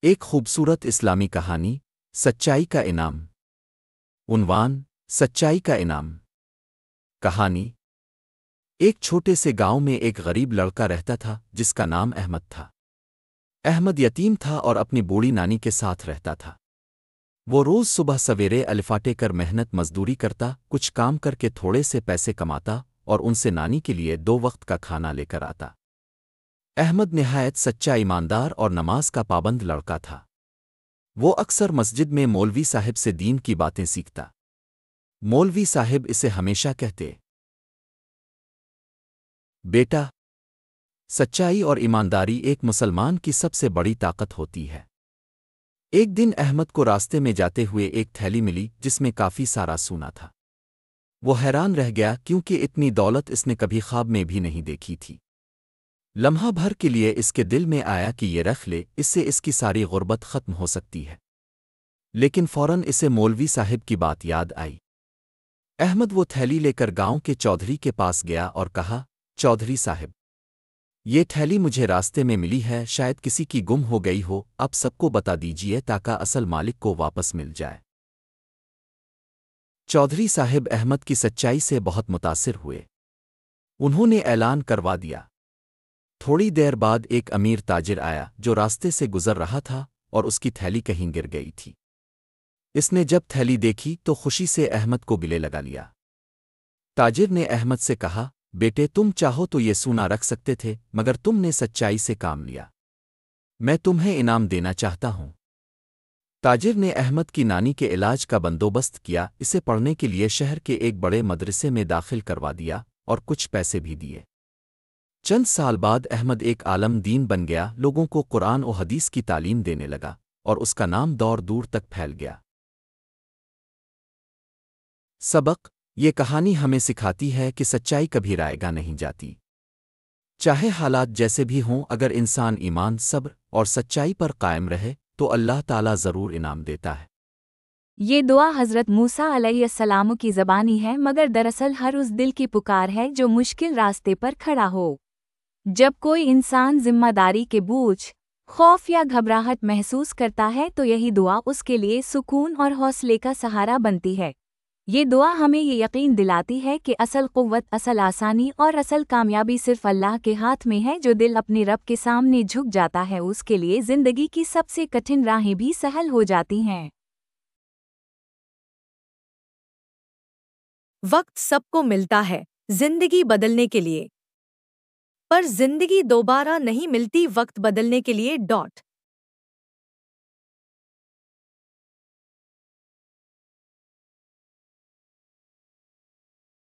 ایک خوبصورت اسلامی کہانی سچائی کا انعام۔ عنوان: سچائی کا انعام۔ کہانی: ایک چھوٹے سے گاؤں میں ایک غریب لڑکا رہتا تھا جس کا نام احمد تھا۔ احمد یتیم تھا اور اپنی بوڑھی نانی کے ساتھ رہتا تھا۔ وہ روز صبح سویرے الفاٹے کر محنت مزدوری کرتا، کچھ کام کر کے تھوڑے سے پیسے کماتا اور ان سے نانی کے لیے 2 وقت کا کھانا لے کر آتا۔ احمد نہایت سچا، ایماندار اور نماز کا پابند لڑکا تھا۔ وہ اکثر مسجد میں مولوی صاحب سے دین کی باتیں سیکھتا۔ مولوی صاحب اسے ہمیشہ کہتے، بیٹا، سچائی اور ایمانداری ایک مسلمان کی سب سے بڑی طاقت ہوتی ہے۔ ایک دن احمد کو راستے میں جاتے ہوئے ایک تھیلی ملی جس میں کافی سارا سونا تھا۔ وہ حیران رہ گیا کیونکہ اتنی دولت اس نے کبھی خواب میں بھی نہیں دیکھی تھی۔ لمحہ بھر کے لیے اس کے دل میں آیا کہ یہ رکھ لے، اس سے اس کی ساری غربت ختم ہو سکتی ہے۔ لیکن فوراً اسے مولوی صاحب کی بات یاد آئی۔ احمد وہ تھیلی لے کر گاؤں کے چودھری کے پاس گیا اور کہا، چودھری صاحب، یہ تھیلی مجھے راستے میں ملی ہے، شاید کسی کی گم ہو گئی ہو، اب سب کو بتا دیجیے تاکہ اصل مالک کو واپس مل جائے۔ چودھری صاحب احمد کی سچائی سے بہت متاثر ہوئے۔ انہوں نے اعلان کروا دیا۔ تھوڑی دیر بعد ایک امیر تاجر آیا جو راستے سے گزر رہا تھا اور اس کی تھیلی کہیں گر گئی تھی۔ اس نے جب تھیلی دیکھی تو خوشی سے احمد کو گلے لگا لیا۔ تاجر نے احمد سے کہا، بیٹے، تم چاہو تو یہ سونا رکھ سکتے تھے، مگر تم نے سچائی سے کام لیا۔ میں تمہیں انعام دینا چاہتا ہوں۔ تاجر نے احمد کی نانی کے علاج کا بندوبست کیا، اسے پڑھنے کے لیے شہر کے ایک بڑے مدرسے میں داخل کروا دیا اور کچھ پیسے بھی دیے۔ چند سال بعد احمد ایک عالم دین بن گیا، لوگوں کو قرآن و حدیث کی تعلیم دینے لگا اور اس کا نام دور دور تک پھیل گیا۔ سبق: یہ کہانی ہمیں سکھاتی ہے کہ سچائی کبھی رائے گا نہیں جاتی۔ چاہے حالات جیسے بھی ہوں، اگر انسان ایمان، صبر اور سچائی پر قائم رہے تو اللہ تعالیٰ ضرور انعام دیتا ہے۔ یہ دعا حضرت موسیٰ علیہ السلام کی زبانی ہے، مگر دراصل ہر اس دل کی پکار ہے جو مشکل راستے پر کھڑا ہو۔ جب کوئی انسان ذمہ داری کے بوجھ، خوف یا گھبراہٹ محسوس کرتا ہے تو یہی دعا اس کے لیے سکون اور حوصلے کا سہارا بنتی ہے۔ یہ دعا ہمیں یہ یقین دلاتی ہے کہ اصل قوت، اصل آسانی اور اصل کامیابی صرف اللہ کے ہاتھ میں ہے۔ جو دل اپنے رب کے سامنے جھک جاتا ہے، اس کے لیے زندگی کی سب سے کٹھن راہیں بھی سہل ہو جاتی ہیں۔ وقت سب کو ملتا ہے زندگی بدلنے کے لیے، پر زندگی دوبارہ نہیں ملتی وقت بدلنے کے لیے۔